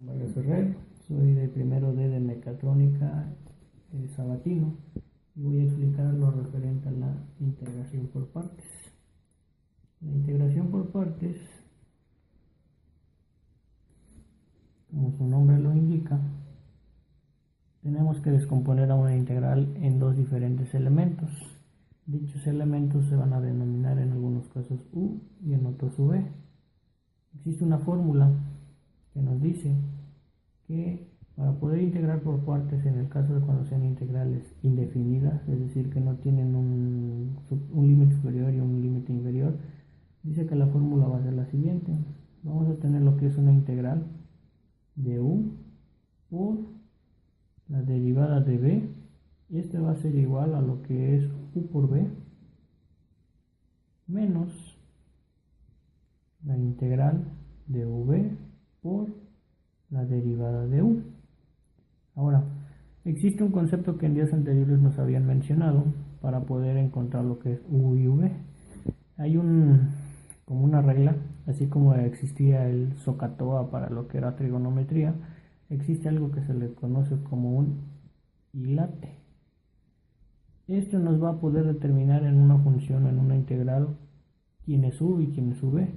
Mario Ferrer, soy de primero D de Mecatrónica Sabatino y voy a explicar lo referente a la integración por partes. La integración por partes, como su nombre lo indica, tenemos que descomponer a una integral en dos diferentes elementos. Dichos elementos se van a denominar en algunos casos u y en otros v. Existe una fórmula que nos dice que para poder integrar por partes, en el caso de cuando sean integrales indefinidas, es decir, que no tienen un límite superior y un límite inferior, dice que la fórmula va a ser la siguiente. Vamos a tener lo que es una integral de u por la derivada de b. Este va a ser igual a lo que es u por b menos la integral de v por la derivada de u. Ahora, existe un concepto que en días anteriores nos habían mencionado para poder encontrar lo que es u y v. Hay como una regla, así como existía el SOHCAHTOA para lo que era trigonometría, existe algo que se le conoce como un hilate. Esto nos va a poder determinar en una función, en una integral, quién es u y quién es v,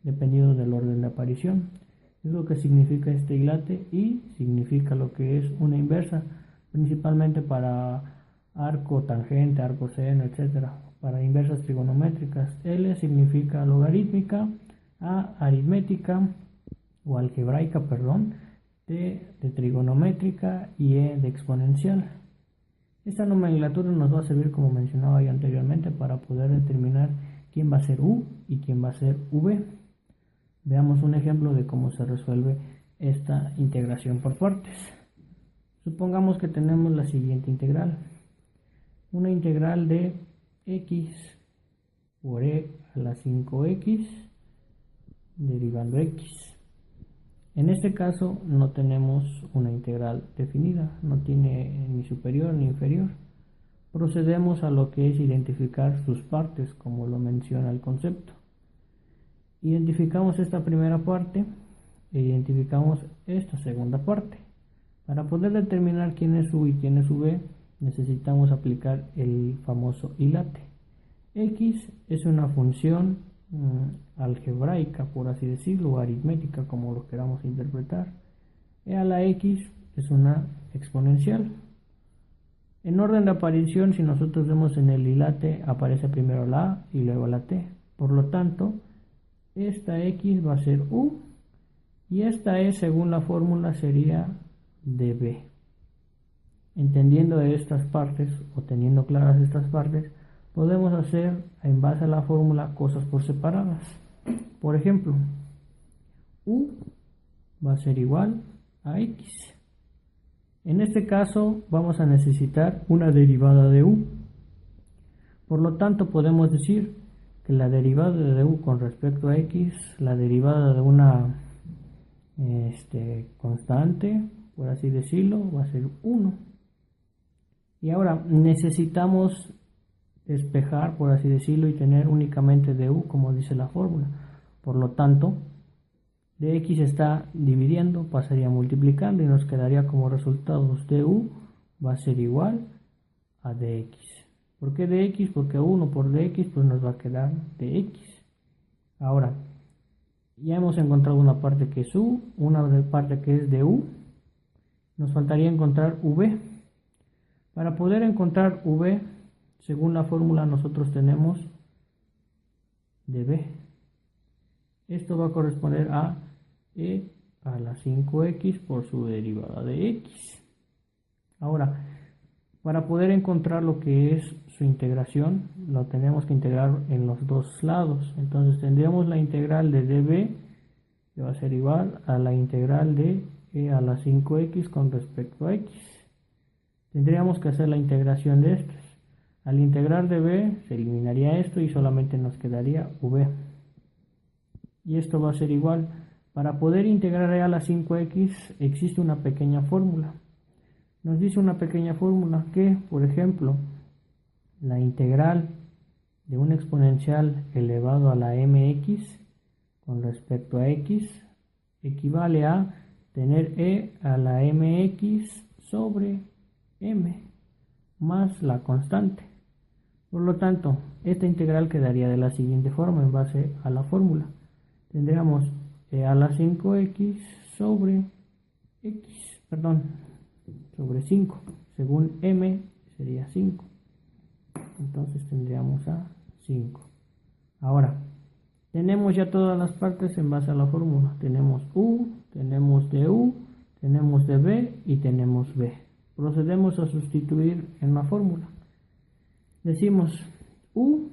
dependiendo del orden de aparición. Es lo que significa este hilate y significa lo que es una inversa, principalmente para arco tangente, arco seno, etcétera. Para inversas trigonométricas, L significa logarítmica, A aritmética o algebraica, perdón, T de trigonométrica y E de exponencial. Esta nomenclatura nos va a servir, como mencionaba ya anteriormente, para poder determinar quién va a ser U y quién va a ser V. Veamos un ejemplo de cómo se resuelve esta integración por partes. Supongamos que tenemos la siguiente integral. Una integral de x por e a la 5x derivando x. En este caso no tenemos una integral definida, no tiene ni superior ni inferior. Procedemos a lo que es identificar sus partes, como lo menciona el concepto. Identificamos esta primera parte e identificamos esta segunda parte. Para poder determinar quién es u y quién es v, necesitamos aplicar el famoso hilate. X es una función algebraica, por así decirlo, o aritmética, como lo queramos interpretar. E a la x es una exponencial. En orden de aparición, si nosotros vemos en el hilate, aparece primero la a y luego la t. Por lo tanto, esta x va a ser u y esta e, según la fórmula, sería db. Entendiendo estas partes o teniendo claras estas partes, podemos hacer en base a la fórmula cosas por separadas. Por ejemplo, u va a ser igual a x. En este caso vamos a necesitar una derivada de u. Por lo tanto, podemos decir que la derivada de u con respecto a x, la derivada de una constante, por así decirlo, va a ser 1. Y ahora necesitamos despejar, por así decirlo, y tener únicamente de u, como dice la fórmula. Por lo tanto, de x está dividiendo, pasaría multiplicando y nos quedaría como resultados de u va a ser igual a dx. ¿Por qué dx? Porque 1 por dx pues nos va a quedar dx. Ahora, ya hemos encontrado una parte que es u, una parte que es de u. Nos faltaría encontrar v. Para poder encontrar v, según la fórmula nosotros tenemos db. Esto va a corresponder a e a la 5x por su derivada de x. Ahora, para poder encontrar lo que es su integración, lo tenemos que integrar en los dos lados. Entonces tendríamos la integral de db, que va a ser igual a la integral de e a la 5x con respecto a x. Tendríamos que hacer la integración de estos. Al integrar db se eliminaría esto y solamente nos quedaría v. Y esto va a ser igual. Para poder integrar e a la 5x existe una pequeña fórmula. Nos dice una pequeña fórmula que, por ejemplo, la integral de un exponencial elevado a la mx con respecto a x equivale a tener e a la mx sobre m más la constante. Por lo tanto, esta integral quedaría de la siguiente forma en base a la fórmula. Tendríamos e a la 5x sobre sobre 5. Según m sería 5. Entonces tendríamos a 5. Ahora, tenemos ya todas las partes en base a la fórmula. Tenemos u, tenemos du, tenemos db y tenemos b. Procedemos a sustituir en la fórmula. Decimos u,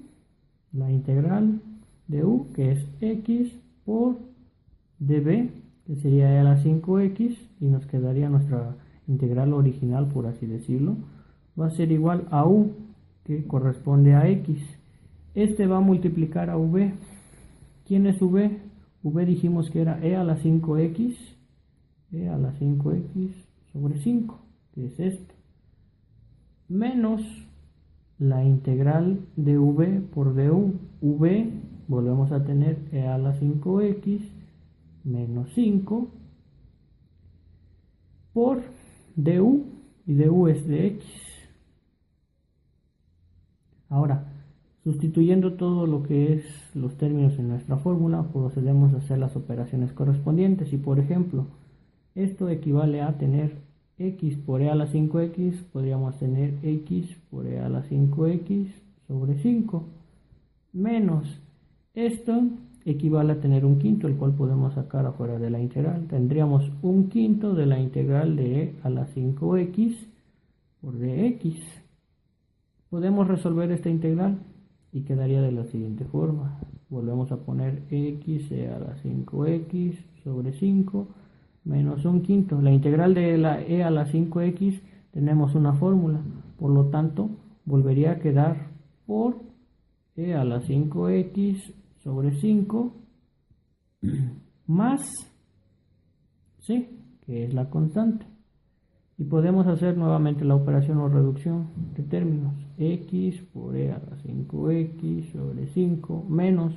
la integral de u, que es x por db, que sería e a la 5x, y nos quedaría nuestra integral original, por así decirlo, va a ser igual a u, que corresponde a x. Este va a multiplicar a v. ¿Quién es v? V dijimos que era e a la 5x, e a la 5x sobre 5, que es esto, menos la integral de v por du. V, volvemos a tener e a la 5x menos 5 por du, y du es de x. Ahora, sustituyendo todo lo que es los términos en nuestra fórmula, procedemos a hacer las operaciones correspondientes. Y por ejemplo, esto equivale a tener x por e a la 5x, podríamos tener x por e a la 5x sobre 5, menos esto equivale a tener un quinto, el cual podemos sacar afuera de la integral. Tendríamos un quinto de la integral de e a la 5x por dx. Podemos resolver esta integral y quedaría de la siguiente forma. Volvemos a poner x e a la 5x sobre 5 menos un quinto. La integral de la e a la 5x tenemos una fórmula, por lo tanto volvería a quedar por e a la 5x sobre 5 más c, que es la constante. Y podemos hacer nuevamente la operación o reducción de términos. X por e a la 5x sobre 5 menos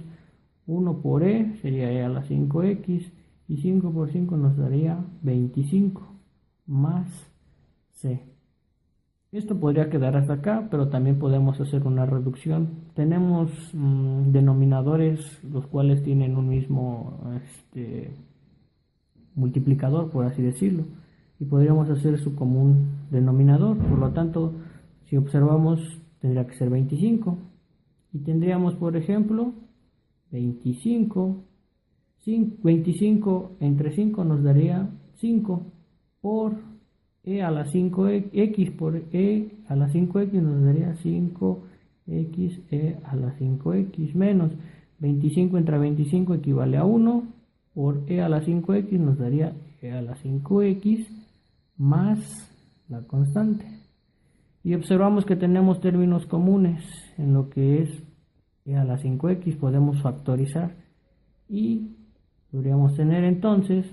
1 por e sería e a la 5x, y 5 por 5 nos daría 25 más c. Esto podría quedar hasta acá, pero también podemos hacer una reducción. Tenemos denominadores los cuales tienen un mismo multiplicador, por así decirlo, y podríamos hacer su común denominador. Por lo tanto, si observamos, tendría que ser 25, y tendríamos, por ejemplo, 25 entre 5 nos daría 5 por e a la 5x por e a la 5x nos daría 5x e a la 5x menos 25 entre 25 equivale a 1 por e a la 5x nos daría e a la 5x más la constante. Y observamos que tenemos términos comunes en lo que es e a la 5x, podemos factorizar y podríamos tener entonces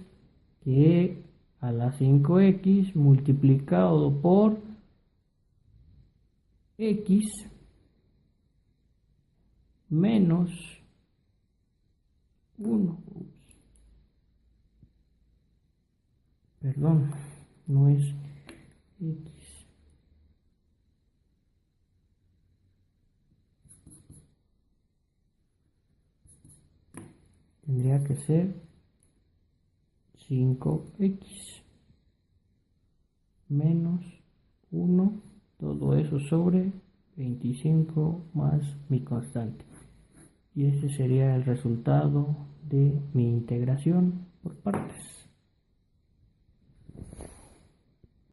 que e a la 5x multiplicado por x menos 1. Perdón, no es x. Tendría que ser 5x menos 1, todo eso sobre 25 más mi constante. Y ese sería el resultado de mi integración por partes.